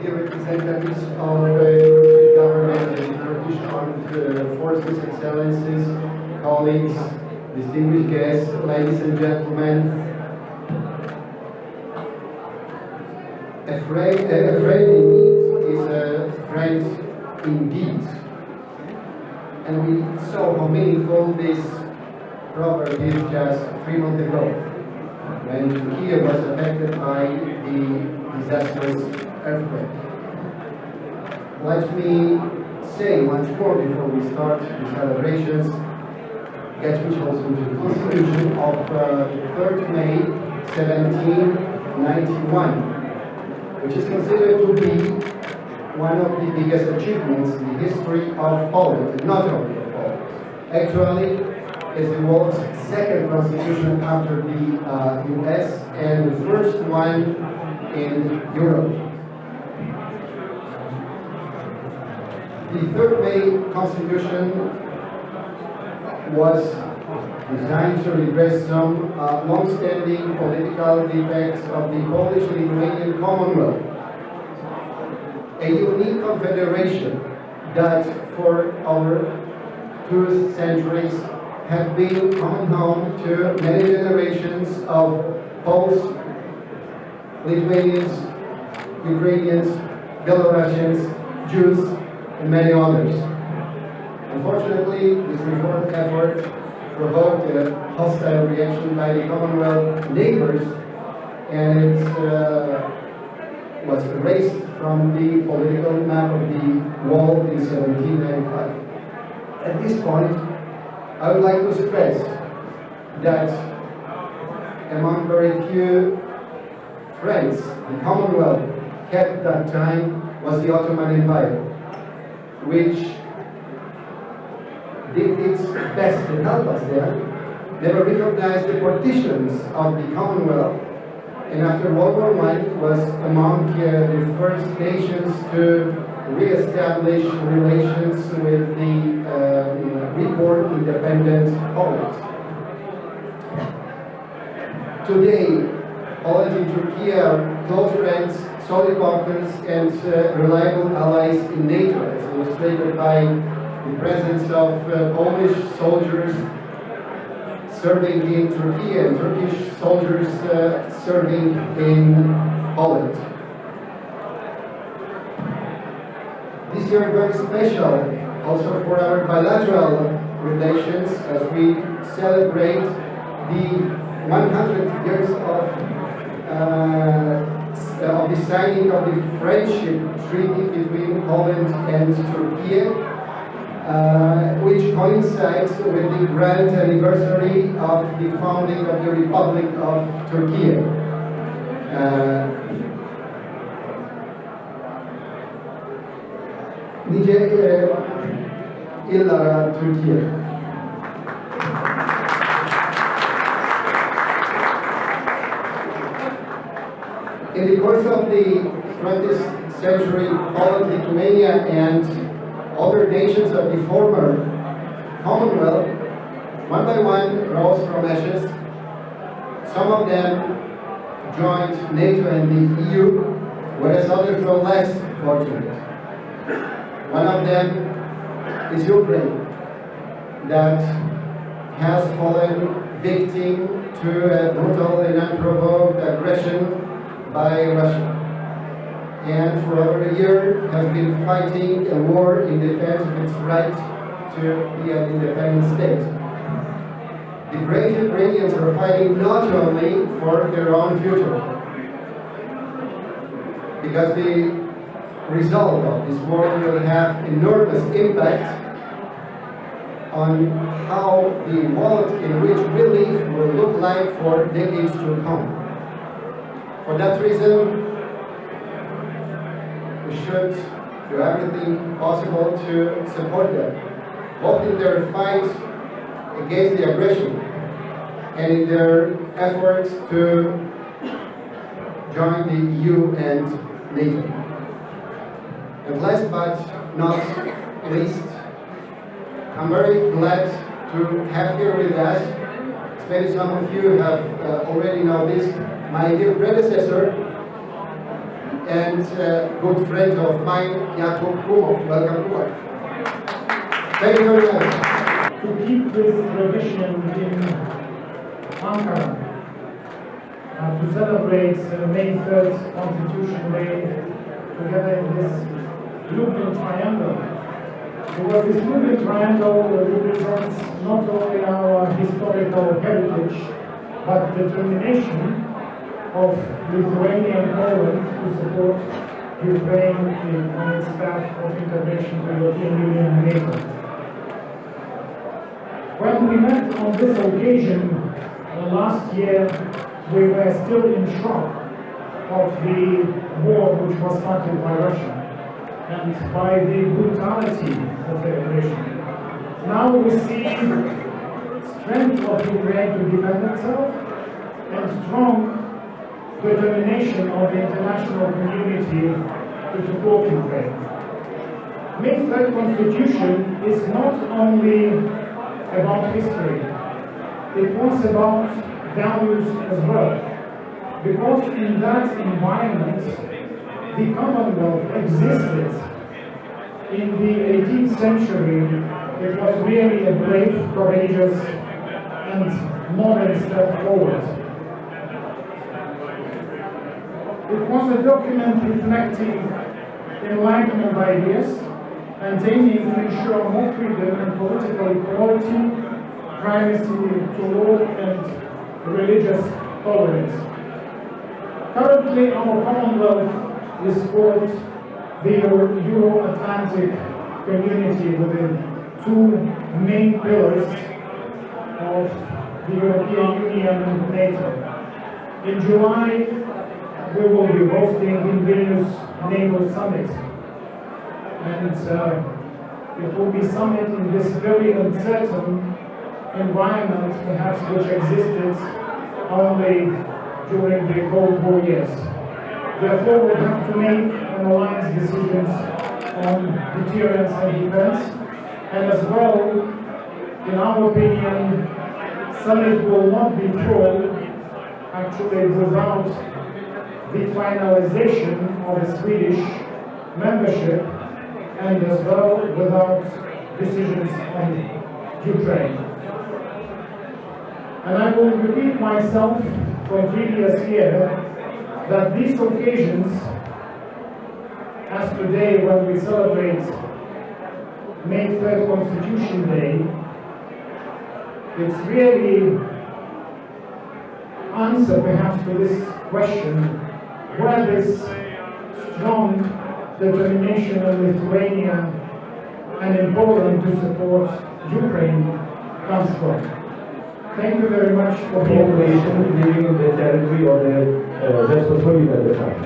Dear representatives of the government, the Turkish Armed Forces, Excellencies, colleagues, distinguished guests, ladies and gentlemen. A friend in need is a friend indeed. And we saw how meaningful this proverb is just 3 months ago, when Kiev was affected by the disastrous earthquake. Let me say once more before we start the celebrations, get which also to the Constitution of 3rd May 1791, which is considered to be one of the biggest achievements in the history of Poland, not only of Poland. Actually, it's the world's second constitution after the US and the first one in Europe. The 3rd May Constitution was designed to redress some long-standing political defects of the Polish-Lithuanian Commonwealth, a unique confederation that for over 2 centuries have been common home to many generations of Poles, Lithuanians, Ukrainians, Belarusians, Jews, and many others. Unfortunately, this reform effort provoked a hostile reaction by the Commonwealth neighbors, and it was erased from the political map of the world in 1795. At this point, I would like to stress that among very few friends the Commonwealth had at that time was the Ottoman Empire, which did its best to help us there, never recognized the partitions of the Commonwealth, and after World War I was among the first nations to re-establish relations with the reborn independent Poland. Today, Poland and Turkey are close friends, solid partners, and reliable allies in NATO, as illustrated by the presence of Polish soldiers serving in Turkey and Turkish soldiers serving in Poland. This year very special also for our bilateral relations as we celebrate the 100 years of the signing of the friendship treaty between Poland and Turkey, which coincides with the grand anniversary of the founding of the Republic of Turkey. Nice yıllara Türkiye. In the course of the 20th century, Poland, Lithuania, and other nations of the former Commonwealth, one by one, rose from ashes. Some of them joined NATO and the EU, whereas others were less fortunate. One of them is Ukraine, that has fallen victim to a brutal and unprovoked aggression by Russia, and for over a year has been fighting a war in defense of its right to be an independent state. The brave Ukrainians are fighting not only for their own future, because the result of this war will have enormous impact on how the world in which we live will look like for decades to come. For that reason, we should do everything possible to support them, both in their fight against the aggression and in their efforts to join the EU and NATO. And last but not least, I'm very glad to have here with us, maybe some of you have already know this, my dear predecessor and good friend of mine, Jakub Kumov. Welcome, Kumov. Thank you very much. To keep this tradition in Ankara, to celebrate May 3rd Constitution Day together in this Lublin Triangle. Because this Lublin Triangle represents not only our historical heritage, but the determination of Lithuania and Poland to support Ukraine on its path of integration to the European Union and NATO. When we met on this occasion last year, we were still in shock of the war which was started by Russia and by the brutality of the aggression. Now we see strength of Ukraine to defend itself and strong determination of the international community to support Ukraine. May 3rd Constitution is not only about history, it was about values as well. Because in that environment, the Commonwealth existed in the 18th century. It was really a brave, courageous, and modern step forward. It was a document reflecting enlightenment ideas and aiming to ensure more freedom and political equality, primacy to law, and religious tolerance. Currently, our Commonwealth is called the Euro-Atlantic community within two main pillars of the European Union and NATO. In July, we will be hosting in Vilnius NATO Summit, and it will be summit in this very uncertain environment perhaps which existed only during the Cold War years. Therefore, we have to make an alliance decisions on deterrence and defense, and as well, in our opinion, summit will not be full actually without the finalization of a Swedish membership and as well without decisions on Ukraine. And I will repeat myself from previous year that these occasions, as today when we celebrate May 3rd Constitution Day, it's really answer perhaps to this question, where this strong determination in Lithuania and in Poland to support Ukraine comes from. Thank you very much for being Population leaving the territory of the Rzeczpospolita at the time.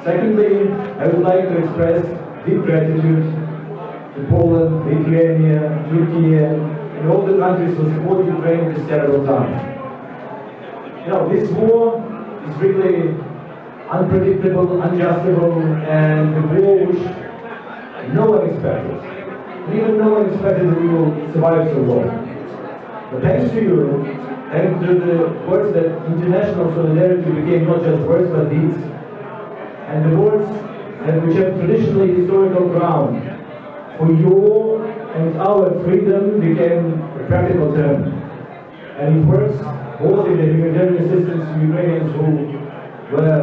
Secondly, I would like to express deep gratitude to Poland, Lithuania, Turkey, and all the countries who support Ukraine in this terrible time. You know, this war is really unpredictable, unjustifiable, and the war which no one expected. Even no one expected that we will survive so long. But thanks to you, and to the words that international solidarity became not just words but deeds, and the words that which have traditionally historical ground for your and our freedom became a practical term. And it works both in the humanitarian assistance to Ukrainians who were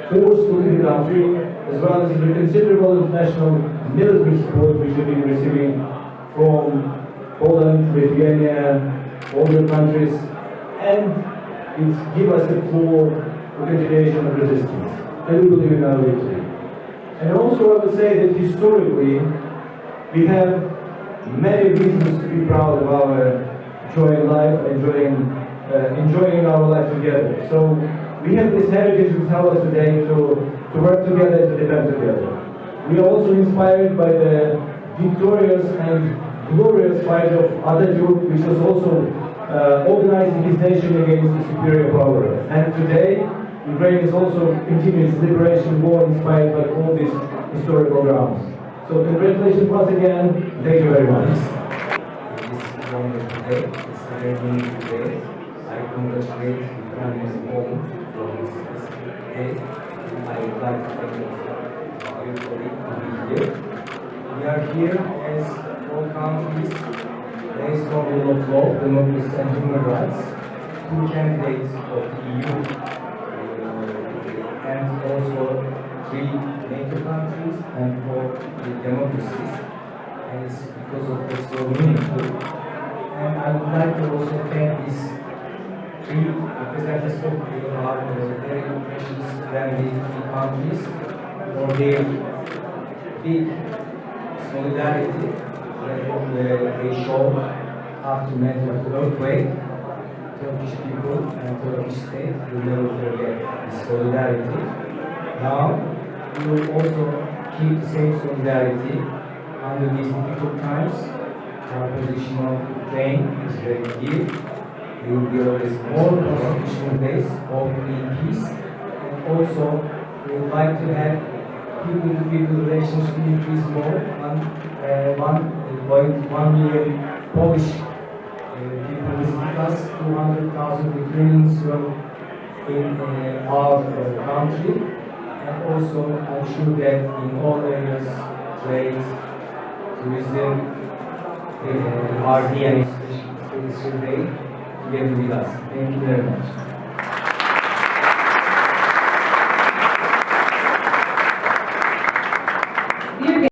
forced to leave the country, as well as the considerable international military support we should be receiving from Poland, Lithuania, all the countries, and it gives us a floor for continuation of resistance. And we believe in our victory. And also I would say that historically, we have many reasons to be proud of our joint life, enjoying our life together. So we have this heritage which helps us today to work together, to defend together. We are also inspired by the victorious and glorious fight of Atatürk, which was also organizing his nation against the superior power. And today, Ukraine is also continuing its liberation war inspired by all these historical grounds. So congratulations once again. Thank you very much. This wonderful day. It's a very meaningful day. I congratulate Ukrainians all for this day. I would like to thank everybody to be here. We are here as all countries based on rule of law, democracy and human rights, two candidates of the EU and also 3 NATO countries and 4 democracies. And it's because of this so meaningful. And I would like to also thank these 3 representatives of our very precious friendly countries for their big solidarity that they showed after the earthquake. Turkish people and Turkish state will never forget this solidarity. Now, we will also keep the same solidarity under these difficult times. Our position on Ukraine is very clear. We will be always more constitutional based, hopefully in peace. And also, we would like to have people-to-people relations to increase more. 1.1 million Polish people visit us, 200,000 Ukrainians from in our country. And also, I'm sure that in all areas, trade, tourism, our DNA survey, together with us. Thank you very much.